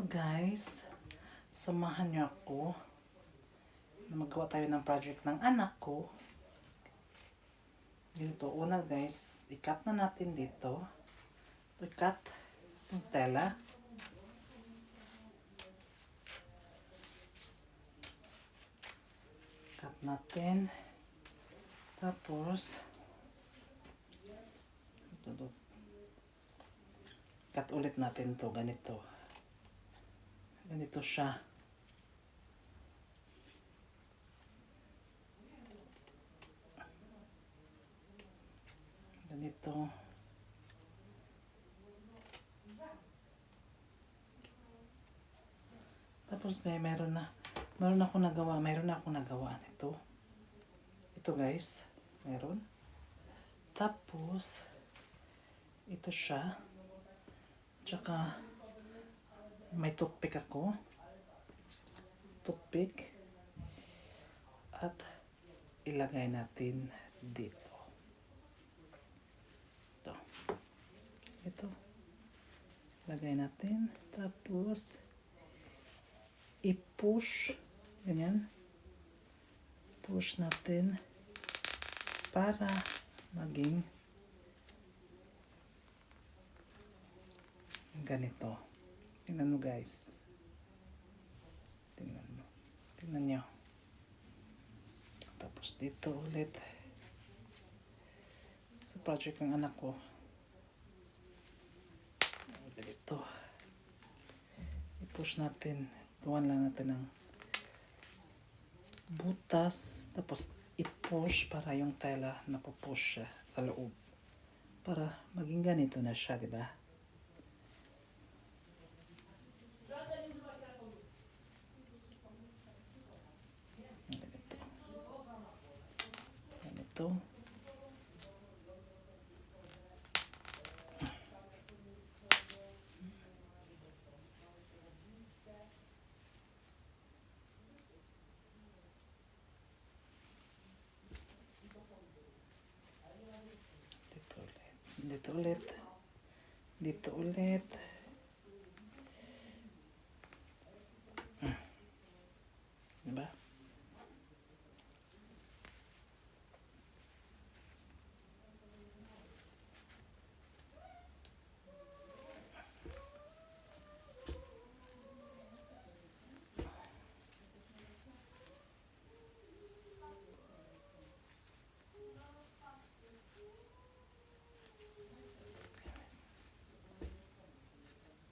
Guys, samahan niyo ako na magawa tayo ng project ng anak ko. Dito, una guys, i-cut na natin dito. I-cut yung tela. Cut natin. Tapos, cut ulit natin to ganito. Ganito siya. Ganito. Tapos guys, meron akong nagawa nito. Ito guys, meron. Tapos ito siya. Tsaka may toothpick ako. Toothpick. At ilagay natin dito. Ito. Lagay natin. Tapos i-push. Ganyan. Push natin para maging ganito. Tingnan mo guys. Tingnan mo. Tingnan nyo. Tapos dito ulit. Sa project ng anak ko. Ganito. I-push natin. Gawan lang natin ng butas. Tapos i-push para yung tela napupush siya sa loob. Para maging ganito na siya, di ba? Ito. Dito ulit. Dito ulit. Diba?